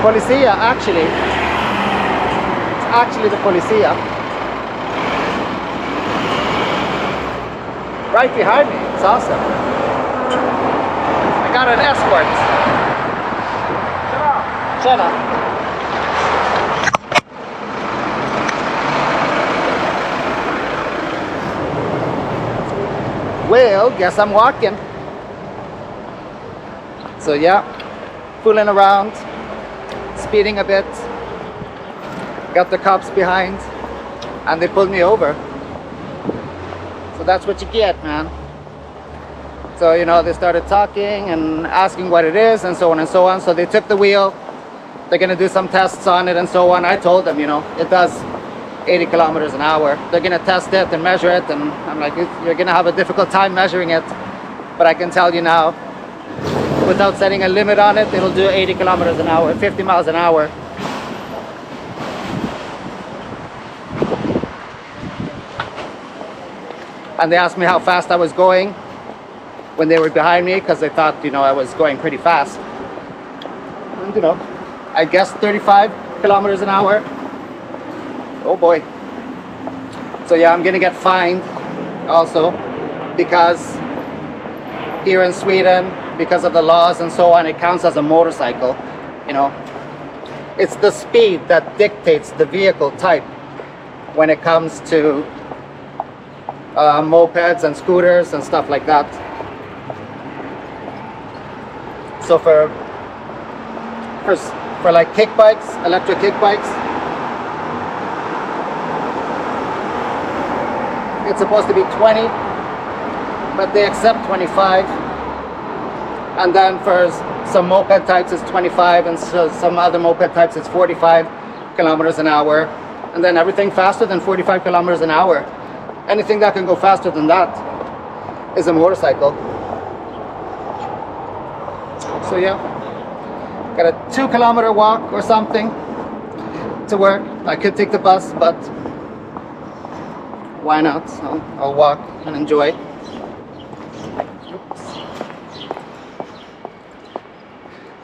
Policia, actually. It's actually the Policia. Right behind me. It's awesome. I got an escort. Tjena. Well, guess I'm walking. So yeah, fooling around, speeding a bit. Got the cops behind, and they pulled me over. So that's what you get, man. So, you know, they started talking and asking what it is and so on and so on. So they took the wheel. They're gonna do some tests on it and so on. I told them, you know, it does 80 kilometers an hour. They're gonna test it and measure it, and I'm like, you're gonna have a difficult time measuring it, but I can tell you now, without setting a limit on it, it'll do 80 kilometers an hour, 50 miles an hour. And they asked me how fast I was going when they were behind me, because they thought, you know, I was going pretty fast. And, you know, I guess 35 kilometers an hour. Oh boy. So yeah, I'm gonna get fined also, because here in Sweden, because of the laws and so on, it counts as a motorcycle. You know, it's the speed that dictates the vehicle type when it comes to mopeds and scooters and stuff like that. So for like kick bikes, electric kick bikes, it's supposed to be 20, but they accept 25. And then for some moped types it's 25, and so some other moped types it's 45 kilometers an hour. And then everything faster than 45 kilometers an hour, anything that can go faster than that is a motorcycle. So yeah, got a 2-kilometer walk or something to work. I could take the bus, but why not? So I'll walk and enjoy. Oops.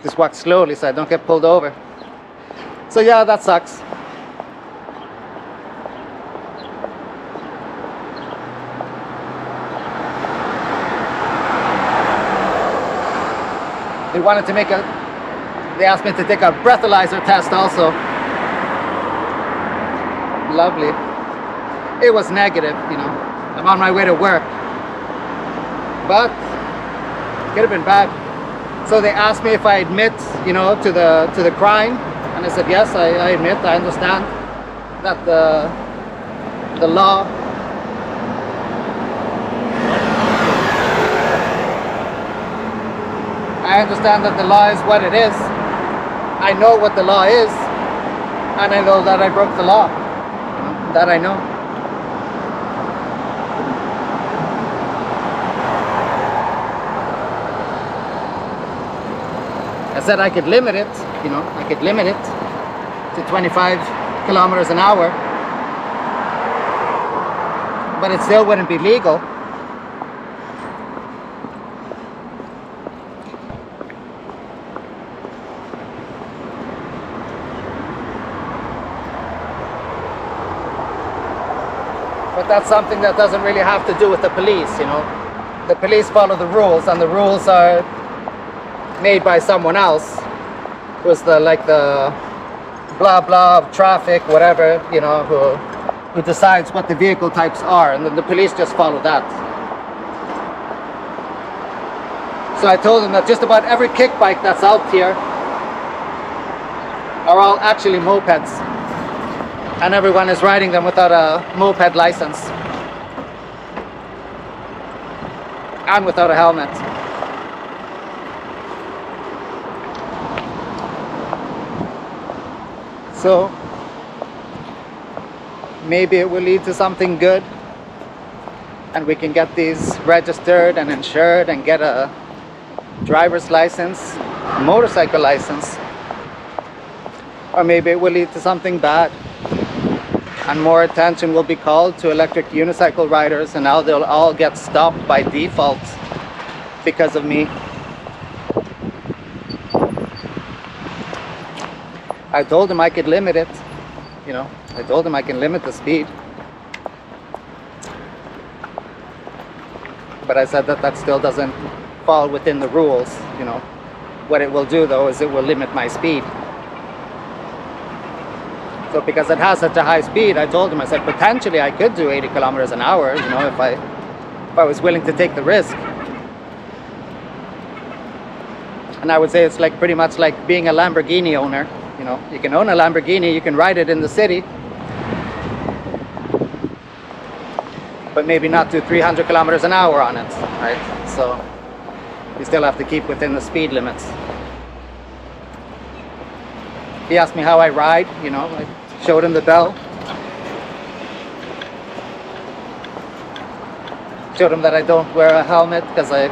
Just walk slowly so I don't get pulled over. So yeah, that sucks. They wanted to they asked me to take a breathalyzer test also. Lovely. It was negative, you know. I'm on my way to work. But could have been bad. So they asked me if I admit, you know, to the crime, and I said yes, I admit, I understand that the law I understand that the law is what it is. I know what the law is, and I know that I broke the law. You know, that I know. I said I could limit it, you know, I could limit it to 25 kilometers an hour, but it still wouldn't be legal. But that's something that doesn't really have to do with the police, you know. The police follow the rules, and the rules are made by someone else who's the blah blah of traffic, whatever, you know, who decides what the vehicle types are, and then the police just follow that. So I told them that just about every kick bike that's out here are all actually mopeds, and everyone is riding them without a moped license and without a helmet. So maybe it will lead to something good, and we can get these registered and insured and get a driver's license, a motorcycle license. Or maybe it will lead to something bad, and more attention will be called to electric unicycle riders, and now they'll all get stopped by default because of me. I told him I could limit it, you know. I told him I can limit the speed. But I said that that still doesn't fall within the rules, you know. What it will do though is it will limit my speed. So because it has such a high speed, I told him, I said, potentially I could do 80 kilometers an hour, you know, if I was willing to take the risk. And I would say it's like pretty much like being a Lamborghini owner. You know, you can own a Lamborghini, you can ride it in the city, but maybe not do 300 kilometers an hour on it, right? So you still have to keep within the speed limits. He asked me how I ride, you know, I showed him the bell. Showed him that I don't wear a helmet because I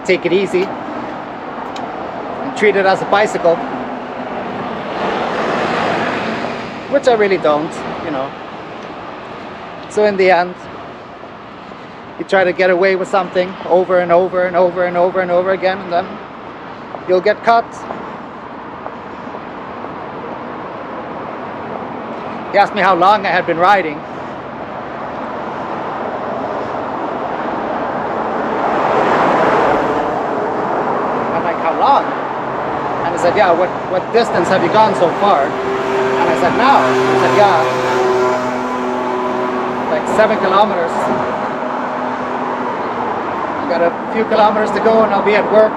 take it easy and treat it as a bicycle, which I really don't, you know. So in the end, you try to get away with something over and over and over and over and over again, and then you'll get caught. He asked me how long I had been riding. I'm like, how long? And he said, yeah, what distance have you gone so far? And I said, now. He said, yeah, like 7 kilometers. Got a few kilometers to go and I'll be at work.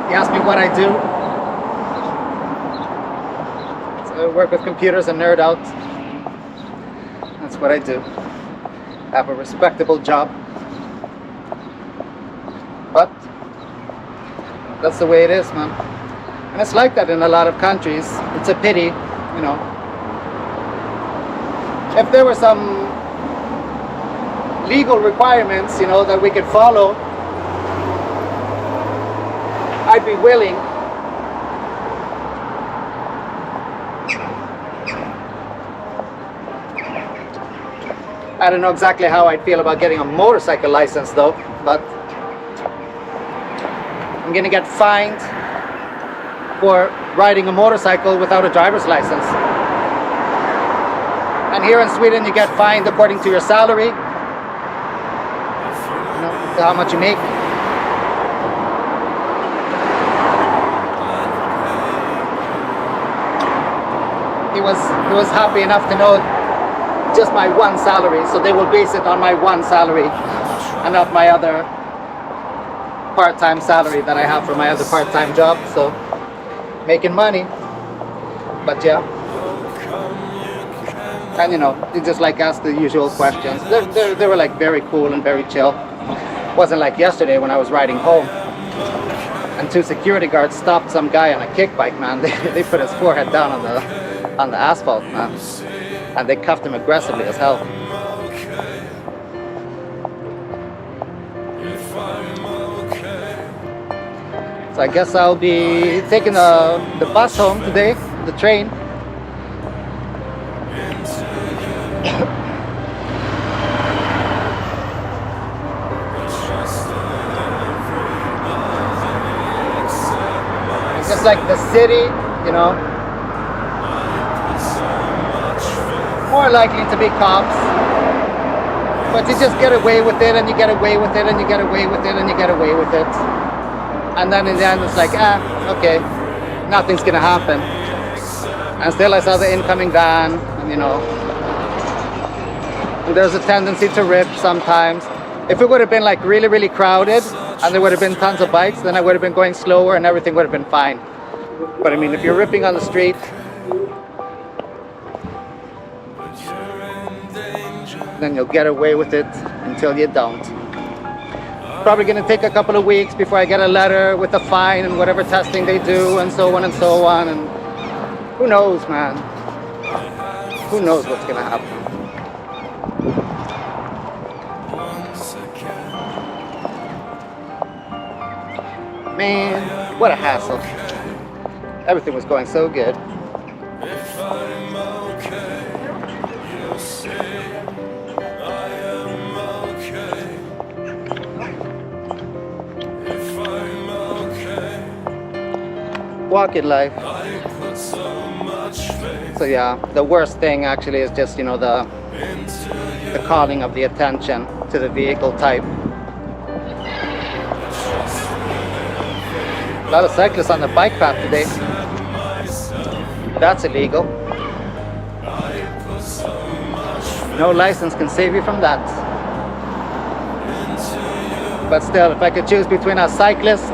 He asked me what I do. So I work with computers and nerd out. That's what I do. Have a respectable job. But that's the way it is, man. And it's like that in a lot of countries. It's a pity, you know. If there were some legal requirements, you know, that we could follow, I'd be willing. I don't know exactly how I'd feel about getting a motorcycle license though, but I'm gonna get fined for riding a motorcycle without a driver's license. And here in Sweden you get fined according to your salary, you know, to how much you make. He was happy enough to know just my one salary, so they will base it on my one salary and not my other part-time salary that I have for my other part-time job. So making money, but yeah. And you know, you just like ask the usual questions. They were like very cool and very chill. Wasn't like yesterday when I was riding home and 2 security guards stopped some guy on a kick bike, man. They put his forehead down on the asphalt, man. And they cuffed him aggressively as hell. So I guess I'll be taking the bus home today, the train. It's just like the city, you know, more likely to be cops, but you just get away with it and you get away with it and you get away with it and you get away with it, and then in the end it's like, okay, nothing's gonna happen. And still I saw the incoming van, and you know, and there's a tendency to rip sometimes. If it would have been like really, really crowded and there would have been tons of bikes, then I would have been going slower and everything would have been fine. But I mean, if you're ripping on the street, then you'll get away with it until you don't. Probably gonna take a couple of weeks before I get a letter with a fine and whatever testing they do and so on and so on, and who knows, man. Who knows what's gonna happen. Man, what a hassle. Everything was going so good. If I'm okay, you'll say I am okay. If I'm okay, Walk it life. I put some So yeah, the worst thing actually is just, you know, the calling of the attention to the vehicle type. A lot of cyclists on the bike path today. That's illegal. No license can save you from that. But still, if I could choose between a cyclist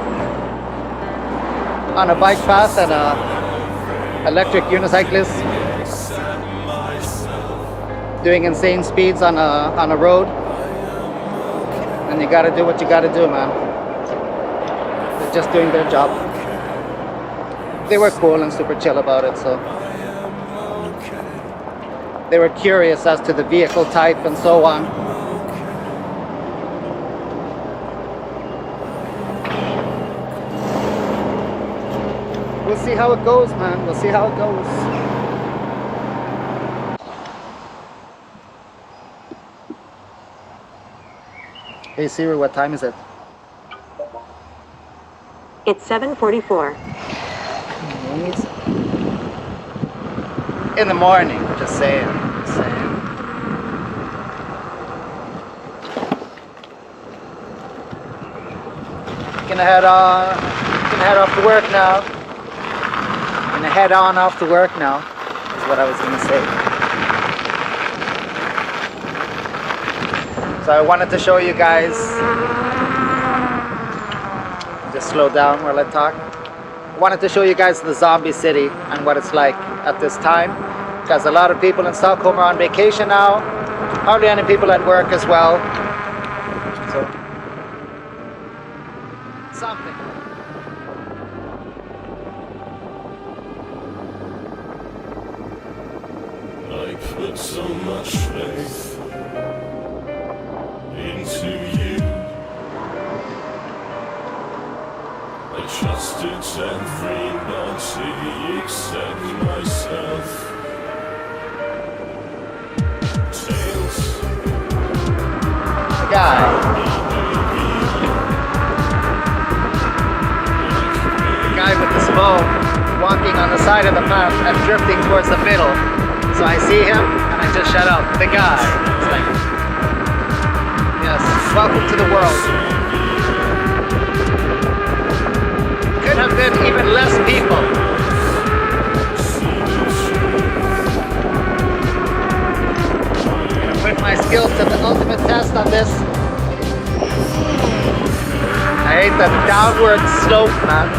on a bike path and a electric unicyclist doing insane speeds on a road, and you gotta do what you gotta do, man. They're just doing their job. They were cool and super chill about it, so they were curious as to the vehicle type and so on. We'll see how it goes, man. We'll see how it goes. Hey Siri, what time is it? It's 7:44. In the morning, just saying. Just saying. Gonna head off to work now. Gonna head on off to work now, is what I was gonna say. So I wanted to show you guys, just slow down while I talk. I wanted to show you guys the zombie city and what it's like at this time, because a lot of people in Stockholm are on vacation now, hardly any people at work as well. So, something. I put so much faith into you. I trusted everybody except myself. Tales. The guy. The guy with the smoke walking on the side of the path and drifting towards the middle. So I see him and I just shut up. The guy. It's like, yes, welcome to the world. Could have been even less people. Gonna put my skills to the ultimate test on this. I hate that downward slope, man.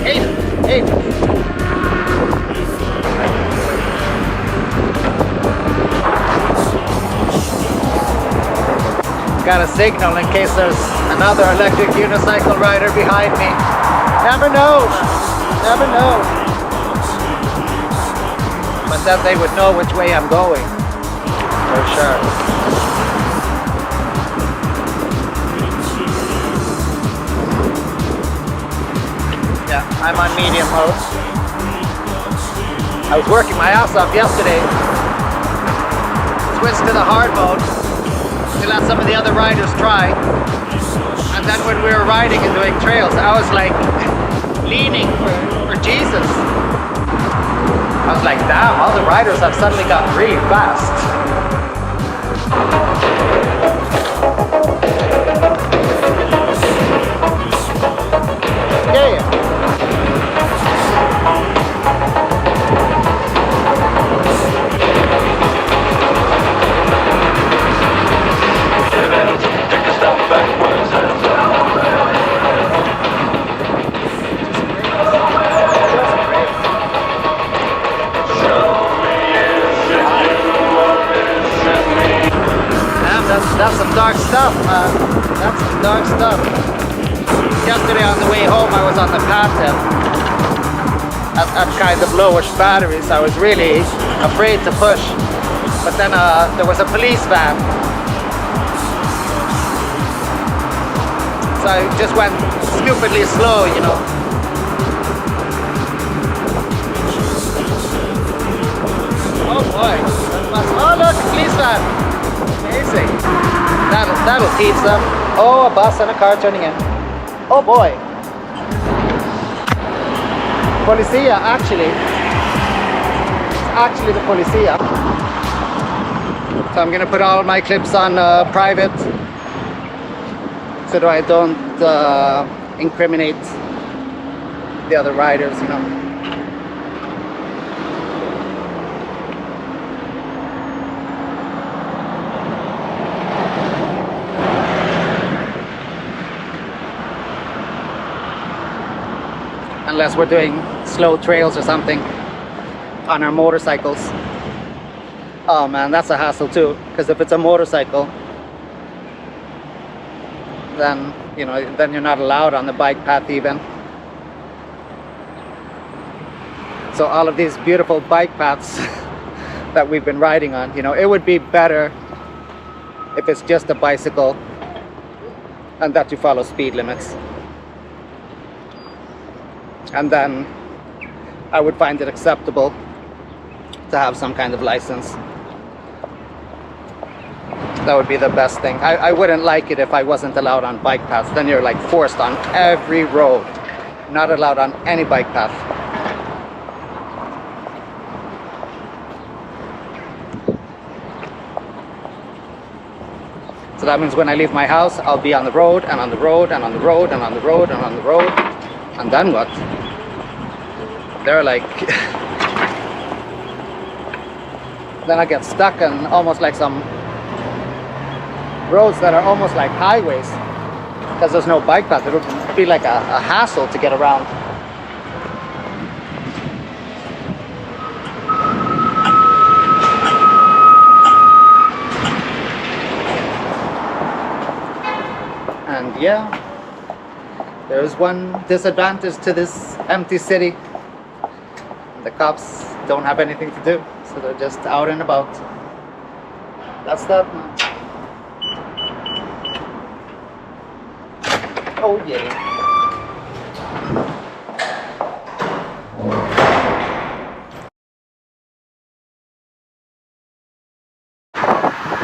Hate it, hate it. Got a signal in case there's another electric unicycle rider behind me. Never know, never know. But then they would know which way I'm going, for sure. Yeah, I'm on medium mode. I was working my ass off yesterday. Switched to the hard mode to let some of the other riders try. And then when we were riding and doing trails, I was like leaning for Jesus. I was like, damn, all the riders have suddenly got really fast. Yeah. That's some dark stuff, man. That's some dark stuff. Yesterday on the way home, I was on the path at kind of lowish batteries. I was really afraid to push. But then there was a police van. So I just went stupidly slow, you know. Oh boy. Oh look, police van. Amazing. That'll teach them. Oh, a bus and a car turning in. Oh boy. Policia, actually. actually the policia. So I'm gonna put all my clips on private, so that I don't incriminate the other riders, you know. Unless we're doing slow trails or something on our motorcycles. Oh man, that's a hassle too, because if it's a motorcycle, then you know, then you're not allowed on the bike path even. So all of these beautiful bike paths that we've been riding on, you know, it would be better if it's just a bicycle and that you follow speed limits. And then I would find it acceptable to have some kind of license. That would be the best thing. I wouldn't like it if I wasn't allowed on bike paths. Then you're like forced on every road, not allowed on any bike path. So that means when I leave my house, I'll be on the road and on the road and on the road and on the road and on the road. And then what? They're like... then I get stuck in almost like some roads that are almost like highways, because there's no bike path. It would be like a hassle to get around. And yeah, there's one disadvantage to this empty city. The cops don't have anything to do, so they're just out and about. That's that, man. Oh yeah.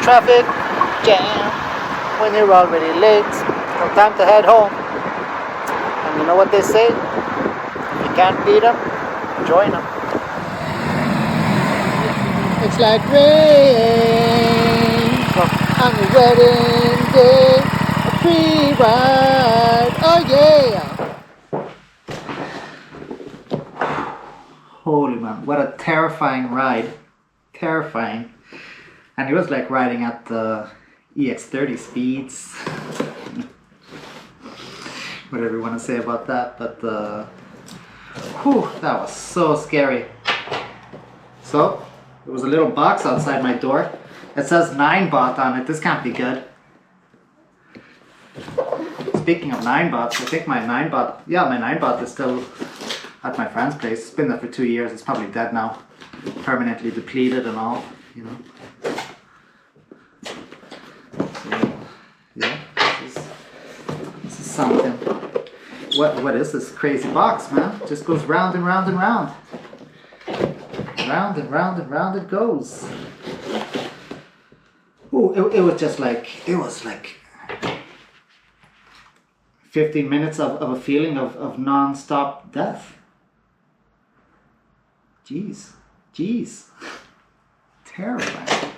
Traffic jam when you're already late. No time to head home. And you know what they say? If you can't beat them, join them. It's like rain on your wedding day. A free ride. Oh yeah. Holy man, what a terrifying ride. Terrifying. And it was like riding at the EX30 speeds. Whatever you want to say about that, but whew, that was so scary. So there was a little box outside my door. It says 9-bot on it. This can't be good. Speaking of 9-bots, I think my 9-bot, yeah, my 9-bot is still at my friend's place. It's been there for 2 years. It's probably dead now, permanently depleted and all, you know. So, yeah, this is something. What is this crazy box, man? It just goes round and round and round. Round and round and round it goes. Ooh, it was just like, it was like 15 minutes of a feeling of non-stop death. Jeez. Terrifying.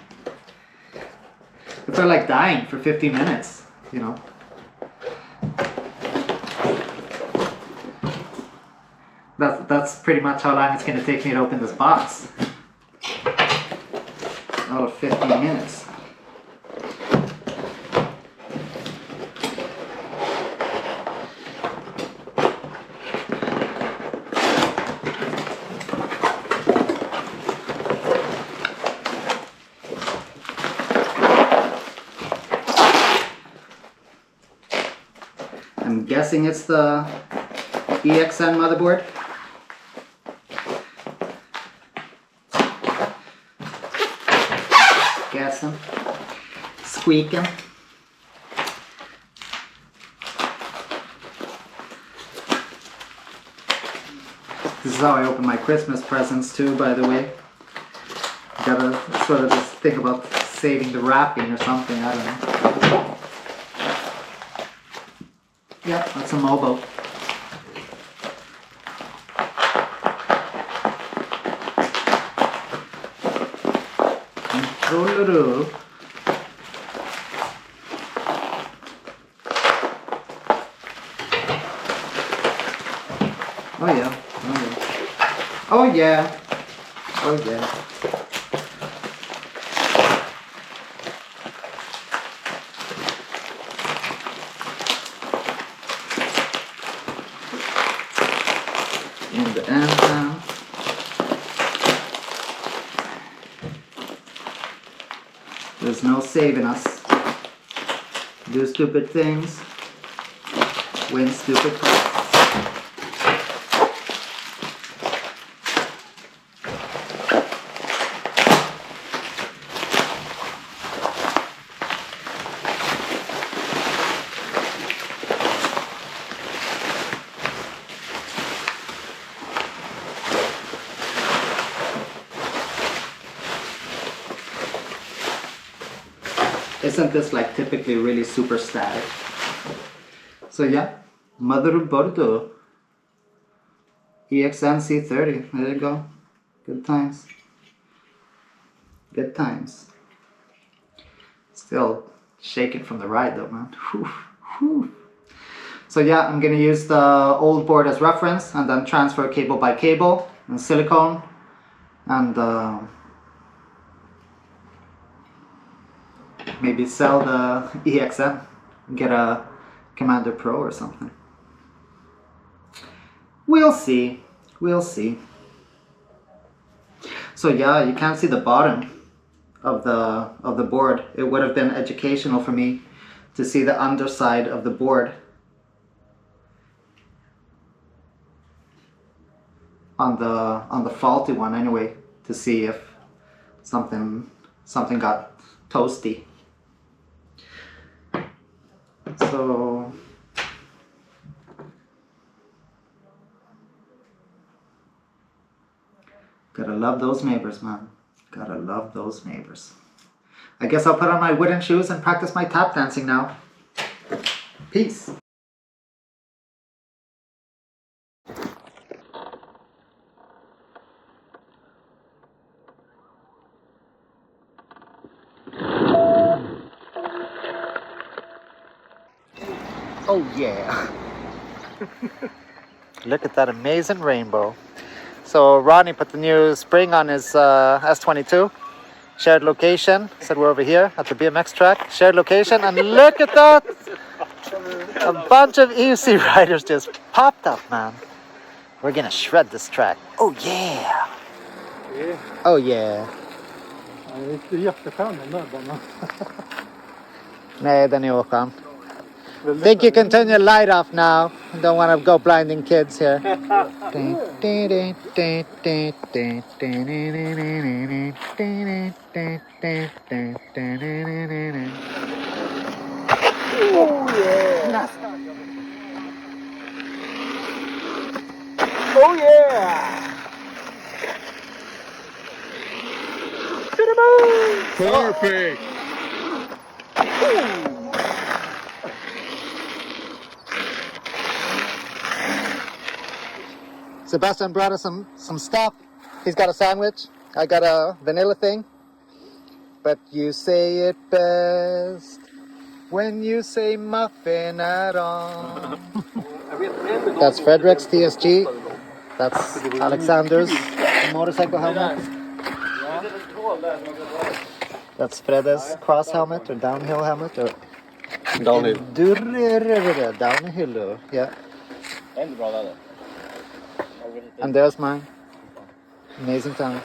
It felt like dying for 15 minutes, you know. That's pretty much how long it's going to take me to open this box. All of 15 minutes. I'm guessing it's the EXN motherboard. Guessing. Squeaking. This is how I open my Christmas presents too, by the way. Gotta sort of just think about saving the wrapping or something, I don't know. Yeah, that's a Mobo. Rolleroo. Oh yeah. Oh yeah. Oh yeah. In the end now. There's no saving us. Do stupid things. Win stupid prizes. Isn't this like typically really super static? So yeah, motherboard EX30. There you go. Good times. Good times. Still shaking from the ride though, man. Whew, whew. So yeah, I'm gonna use the old board as reference and then transfer cable by cable and silicone and maybe sell the EXM and get a Commander Pro or something. We'll see. We'll see. So yeah, you can't see the bottom of the board. It would have been educational for me to see the underside of the board on the faulty one anyway, to see if something got toasty. So gotta love those neighbors, man. Gotta love those neighbors. I guess I'll put on my wooden shoes and practice my tap dancing now. Peace. Oh yeah. Look at that amazing rainbow. So Ronnie put the new spring on his S22. Shared location. Said we're over here at the BMX track. Shared location, and look at that! A bunch of EUC riders just popped up, man. We're gonna shred this track. Oh yeah! Oh yeah! Det är jätteskön den där banan. Nej, den är oskön. Think you can turn your light off now. Don't want to go blinding kids here. Oh yeah! Oh yeah! To the moon! Perfect! Sebastian brought us some stuff. He's got a sandwich. I got a vanilla thing. But you say it best when you say muffin at all. That's Frederick's TSG. That's Alexander's motorcycle helmet. That's Freddes cross helmet or downhill helmet or Downhill. Downhill, yeah. And there's mine. Amazing times.